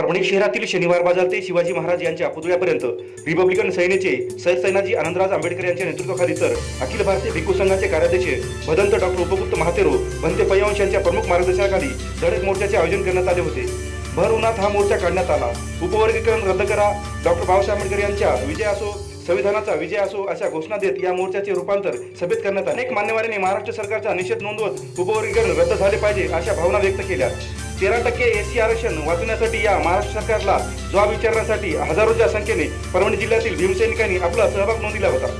परभणी शहरातील शनिवार बाजार ते शिवाजी महाराज यांच्या पुतळ्यापर्यंत रिपब्लिकन सेनेचे सरसेनाजी आनंदराज आंबेडकर यांच्या नेतृत्वाखाली तर अखिल भारतीय भिक्खू संघाचे कार्याध्यक्ष भदंत डॉक्टर उपगुप्त महातेरो भंते पयवंश यांच्या प्रमुख मार्गदर्शनाखाली धडक मोर्चाचे आयोजन करण्यात आले होते। भर उन्हात हा मोर्चा काढण्यात आला। उपवर्गीकरण रद्द करा, डॉक्टर बाबासाहेब आंबेडकर यांच्या विजय असो, संविधानाचा विजय असो अशा घोषणा देत या मोर्चाचे रूपांतर सभेत करण्यात आले। अनेक मान्यवरांनी महाराष्ट्र सरकारचा निषेध नोंदवत उपवर्गीकरण रद्द झाले पाहिजे अशा भावना व्यक्त केल्या। 13% एससी आरक्षण वाचवण्यासाठी या महाराष्ट्र सरकारला जबाब विचारण्यासाठी हजारोच्या संख्येने परभणी जिल्ह्यातील भीमसैनिकांनी आपला सहभाग नोंदविला होता।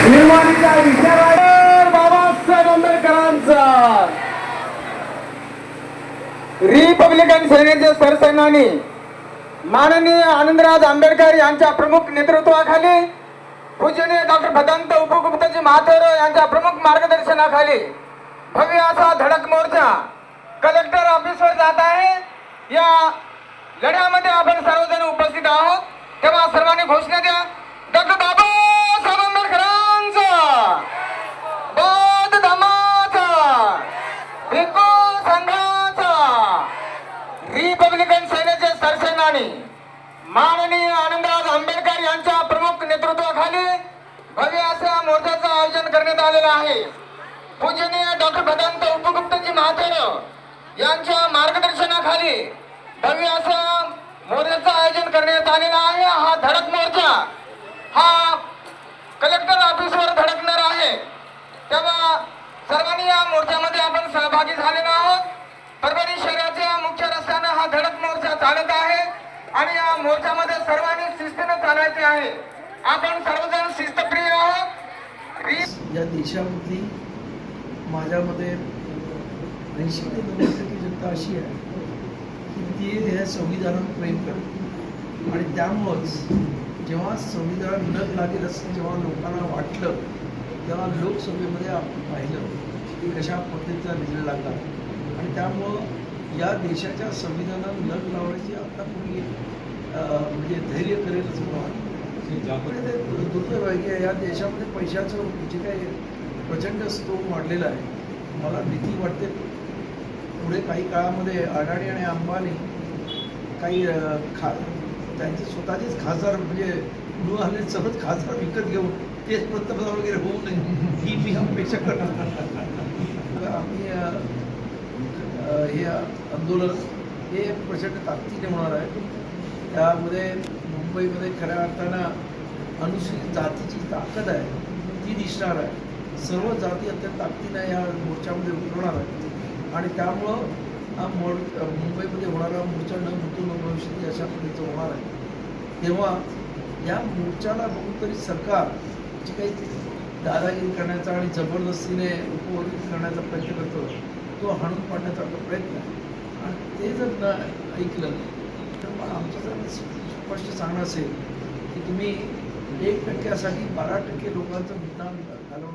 निर्माणीचा विचार बाबासाहेब आंबेडकरांचा रिपब्लिकन सेनेचे सरसेनानी माननीय आनंदराज आंबेडकर यांच्या प्रमुख नेतृत्वाखाली पूजनीय डॉक्टर भदंत उपगुप्तजी महातेरो यांच्या प्रमुख मार्गदर्शनाखाली भव्य असा धडक मोर्चा कलेक्टर ऑफिसवर जात आहे। या लढ्यामध्ये आपण सर्वजण उपस्थित आहोत, तेव्हा सर्वांनी घोषणा द्या। डॉक्टर बाबासाहेब आंबेडकरांचा, बौद्ध धर्माचा, भिक्खू संघाचा, रिपब्लिकन सेनेचे सरसेनानी माननीय आनंदराज आंबेडकर यांच्या प्रमुख नेतृत्वाखाली भव्य अशा मोर्चाचं आयोजन करण्यात आलेलं आहे। पूजनीय डॉक्टर भदंत उपगुप्तजी महातेरो यांच्या मार्गदर्शनाखाली भव्य असा मोर्चाचं आयोजन करण्यात आलेलं आहे। हा धडक मोर्चा हा कलेक्टर ऑफिसवर धडकणार आहे, तेव्हा सर्वांनी या मोर्चामध्ये आपण सहभागी झालेलो आहोत। परभणी शहराच्या मुख्य रस्त्याने हा धडक मोर्चा चालत आहे आणि या मोर्चामध्ये सर्वांनी शिस्तीने चालायचे आहे। आपण सर्वजण शिस्तप्रिय आहोत। या देशामध्ये माझ्या मते 80 ते 90% जनता अशी आहे की ती ह्या संविधानावर प्रेम करते आणि त्यामुळंच जेव्हा संविधान न लागेल असं जेव्हा लोकांना वाटलं तेव्हा लोकसभेमध्ये आपण पाहिलं की कशा पद्धतीचा रिझल्ट लागला आणि त्यामुळं या देशाच्या संविधानात नग लावण्याची आता पूर्वी म्हणजे धैर्य करेलच मला दुर्दैव आहे की या देशामध्ये पैशाचं जे काही प्रचंड स्त्रोत वाढलेला आहे। मला भीती वाटते पुढे काही काळामध्ये अडाणी आणि अंबानी काही त्यांचे स्वतःचेच खासदार म्हणजे निवडून आलेले सर्वच खासदार विकत घेऊन तेच पंतप्रधान वगैरे होऊ नये ही मी अपेक्षा करतो। आम्ही हे आंदोलन हे प्रचंड ताकदीने होणार आहे। त्यामध्ये मुंबईमध्ये खऱ्या अर्थानं अनुसूचित जातीची ताकद आहे ती दिसणार आहे। सर्व जाती अत्यंत ताकदीने या मोर्चामध्ये उतरवणार आहे आणि त्यामुळं हा मुंबईमध्ये होणारा मोर्चा न भूतो न भविष्यती अशा पद्धतीचं होणार आहे। तेव्हा या मोर्चाला बघून तरी सरकार जी काही दादागिरी करण्याचा आणि जबरदस्तीने उपवर्गीकरण करण्याचा प्रयत्न करतो तो हाणून पाडण्याचा आपला प्रयत्न आहे आणि ते जर न ऐकलं तर मग आमचं जर स्पष्ट सांगणं असेल की तुम्ही 1% 12% लोकांचं मतदान घालवणं